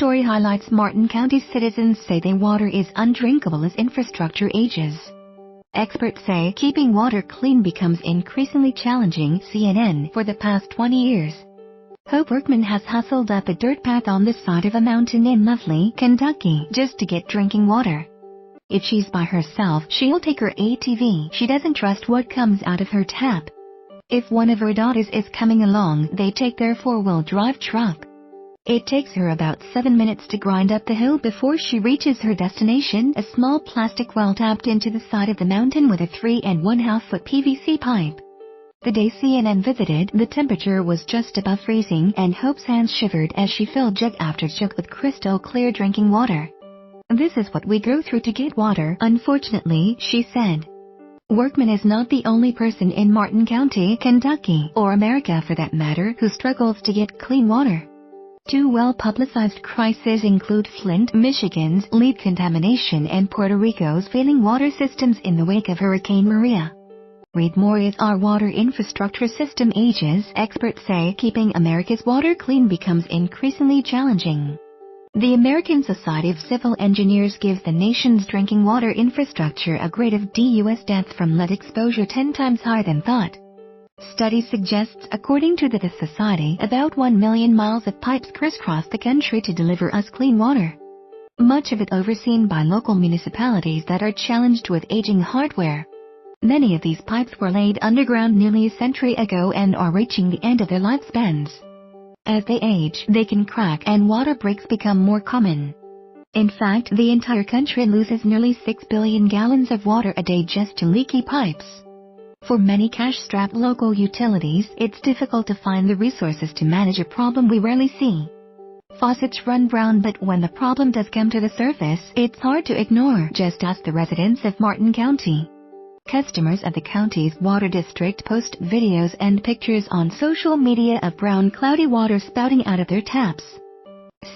story highlights Martin County citizens say their water is undrinkable as infrastructure ages. Experts say keeping water clean becomes increasingly challenging. CNN for the past 20 years. Hope Workman has hustled up a dirt path on the side of a mountain in lovely Kentucky just to get drinking water. If she's by herself, she'll take her ATV. She doesn't trust what comes out of her tap. If one of her daughters is coming along, they take their four-wheel drive truck. It takes her about 7 minutes to grind up the hill before she reaches her destination, a small plastic well tapped into the side of the mountain with a 3 1/2 foot PVC pipe. The day CNN visited, the temperature was just above freezing, and Hope's hands shivered as she filled jug after jug with crystal clear drinking water. "This is what we go through to get water, unfortunately," she said. Workman is not the only person in Martin County, Kentucky, or America for that matter, who struggles to get clean water. Two well-publicized crises include Flint, Michigan's lead contamination and Puerto Rico's failing water systems in the wake of Hurricane Maria. Read more as our water infrastructure system ages. Experts say keeping America's water clean becomes increasingly challenging. The American Society of Civil Engineers gives the nation's drinking water infrastructure a grade of D. U.S. death from lead exposure 10 times higher than thought. Study suggests, according to the Society, about 1 million miles of pipes crisscross the country to deliver us clean water. Much of it overseen by local municipalities that are challenged with aging hardware. Many of these pipes were laid underground nearly a century ago and are reaching the end of their lifespans. As they age, they can crack and water breaks become more common. In fact, the entire country loses nearly 6 billion gallons of water a day just to leaky pipes. For many cash-strapped local utilities, it's difficult to find the resources to manage a problem we rarely see. Faucets run brown, but when the problem does come to the surface, it's hard to ignore. Just ask the residents of Martin County. Customers of the county's water district post videos and pictures on social media of brown cloudy water spouting out of their taps.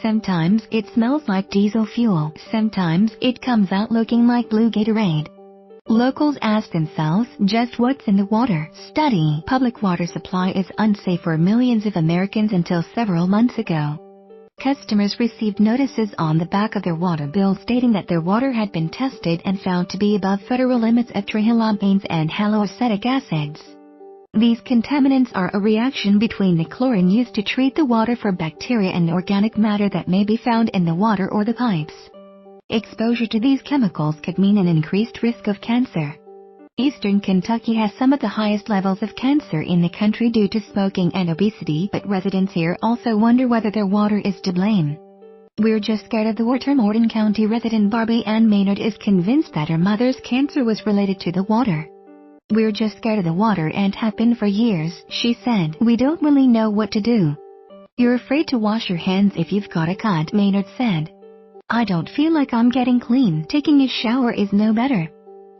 Sometimes it smells like diesel fuel. Sometimes it comes out looking like blue Gatorade. Locals ask themselves, just what's in the water? Study. Public water supply is unsafe for millions of Americans until several months ago. Customers received notices on the back of their water bill stating that their water had been tested and found to be above federal limits of trihalobanes and haloacetic acids. These contaminants are a reaction between the chlorine used to treat the water for bacteria and organic matter that may be found in the water or the pipes. Exposure to these chemicals could mean an increased risk of cancer. Eastern Kentucky has some of the highest levels of cancer in the country due to smoking and obesity, but residents here also wonder whether their water is to blame. "We're just scared of the water." Morton County resident Barbie Ann Maynard is convinced that her mother's cancer was related to the water. "We're just scared of the water and have been for years," she said. "We don't really know what to do." "You're afraid to wash your hands if you've got a cut," Maynard said. "I don't feel like I'm getting clean. Taking a shower is no better.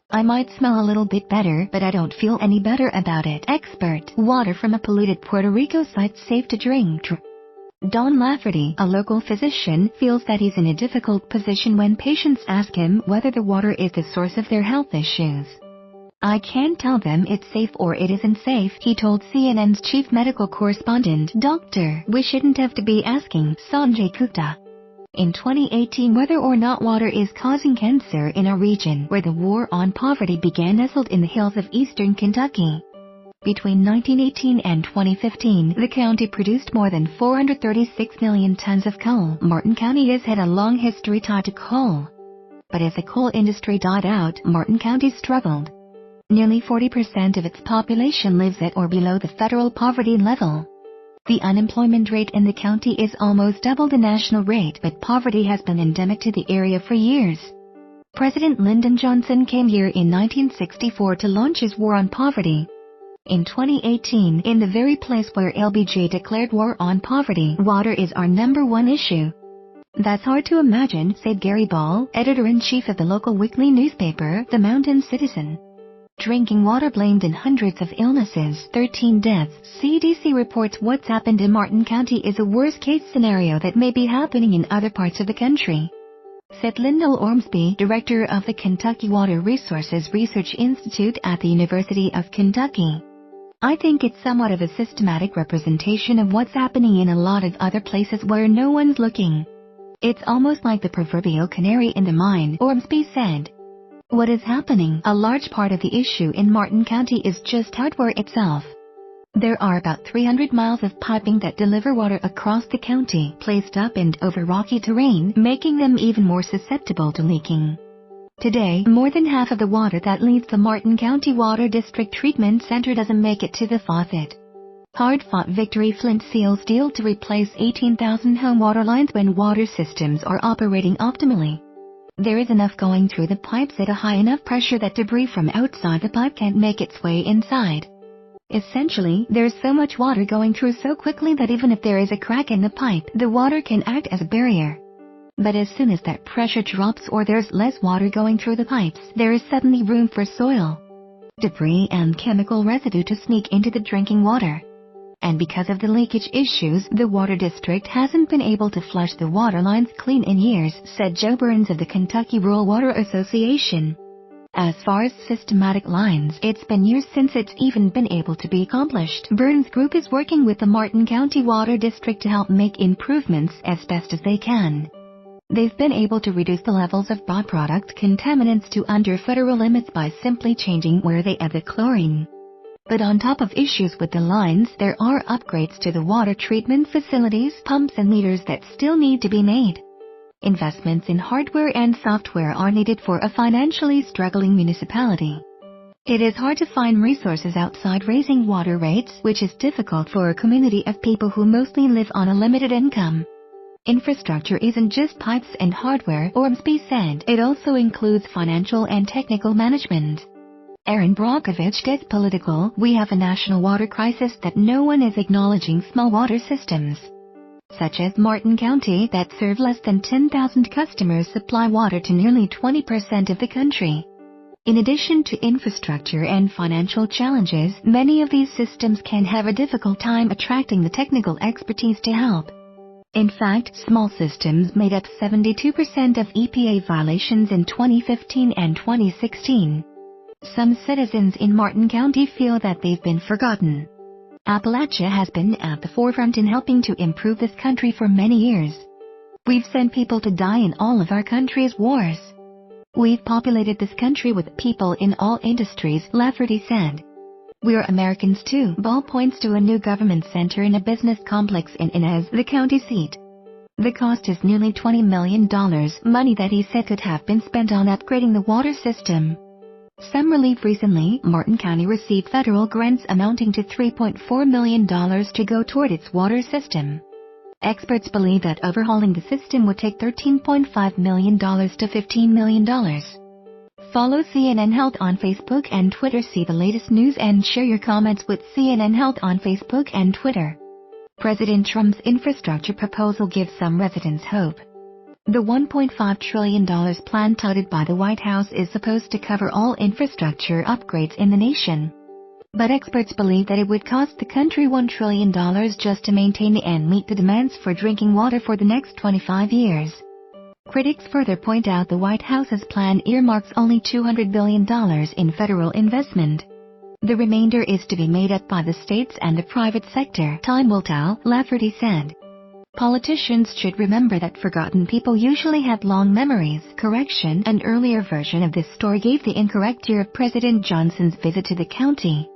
I might smell a little bit better, but I don't feel any better about it." Expert. Water from a polluted Puerto Rico site safe to drink. Don Lafferty, a local physician, feels that he's in a difficult position when patients ask him whether the water is the source of their health issues. "I can't tell them it's safe or it isn't safe," he told CNN's chief medical correspondent, Dr. "We shouldn't have to be asking," Sanjay Gupta. In 2018, whether or not water is causing cancer in a region where the war on poverty began nestled in the hills of eastern Kentucky. Between 1918 and 2015, the county produced more than 436 million tons of coal. Martin County has had a long history tied to coal. But as the coal industry died out, Martin County struggled. Nearly 40% of its population lives at or below the federal poverty level. The unemployment rate in the county is almost double the national rate, but poverty has been endemic to the area for years. President Lyndon Johnson came here in 1964 to launch his war on poverty. In 2018, in the very place where LBJ declared war on poverty, water is our #1 issue. "That's hard to imagine," said Gary Ball, editor-in-chief of the local weekly newspaper, The Mountain Citizen. Drinking water blamed in hundreds of illnesses, 13 deaths. CDC reports what's happened in Martin County is a worst-case scenario that may be happening in other parts of the country, said Lyndall Ormsby, director of the Kentucky Water Resources Research Institute at the University of Kentucky. "I think it's somewhat of a systematic representation of what's happening in a lot of other places where no one's looking." It's almost like the proverbial canary in the mine, Ormsby said. What is happening? A large part of the issue in Martin County is just hardware itself. There are about 300 miles of piping that deliver water across the county, placed up and over rocky terrain, making them even more susceptible to leaking. Today, more than half of the water that leaves the Martin County Water District Treatment Center doesn't make it to the faucet. Hard-fought victory. Flint seals deal to replace 18,000 home water lines when water systems are operating optimally. There is enough going through the pipes at a high enough pressure that debris from outside the pipe can't make its way inside. Essentially, there's so much water going through so quickly that even if there is a crack in the pipe, the water can act as a barrier. But as soon as that pressure drops or there's less water going through the pipes, there is suddenly room for soil, debris and chemical residue to sneak into the drinking water. And because of the leakage issues, the water district hasn't been able to flush the water lines clean in years, said Joe Burns of the Kentucky Rural Water Association. As far as systematic lines, it's been years since it's even been able to be accomplished. Burns Group is working with the Martin County Water District to help make improvements as best as they can. They've been able to reduce the levels of byproduct contaminants to under federal limits by simply changing where they add the chlorine. But on top of issues with the lines, there are upgrades to the water treatment facilities, pumps and meters that still need to be made. Investments in hardware and software are needed for a financially struggling municipality. It is hard to find resources outside raising water rates, which is difficult for a community of people who mostly live on a limited income. Infrastructure isn't just pipes and hardware, Ormsby said. It also includes financial and technical management. Aaron Brockovich gets political. We have a national water crisis that no one is acknowledging. Small water systems, such as Martin County, that serve less than 10,000 customers, supply water to nearly 20% of the country. In addition to infrastructure and financial challenges, many of these systems can have a difficult time attracting the technical expertise to help. In fact, small systems made up 72% of EPA violations in 2015 and 2016. Some citizens in Martin County feel that they've been forgotten. Appalachia has been at the forefront in helping to improve this country for many years. We've sent people to die in all of our country's wars. We've populated this country with people in all industries, Lafferty said. We're Americans too. Ball points to a new government center in a business complex in Inez, the county seat. The cost is nearly $20 million, money that he said could have been spent on upgrading the water system. Some relief. Recently, Martin County received federal grants amounting to $3.4 million to go toward its water system. Experts believe that overhauling the system would take $13.5 million to $15 million. Follow CNN Health on Facebook and Twitter. See the latest news and share your comments with CNN Health on Facebook and Twitter. President Trump's infrastructure proposal gives some residents hope. The $1.5 trillion plan touted by the White House is supposed to cover all infrastructure upgrades in the nation. But experts believe that it would cost the country $1 trillion just to maintain and meet the demands for drinking water for the next 25 years. Critics further point out the White House's plan earmarks only $200 billion in federal investment. The remainder is to be made up by the states and the private sector. Time will tell, Lafferty said. Politicians should remember that forgotten people usually have long memories. Correction: an earlier version of this story gave the incorrect year of President Johnson's visit to the county.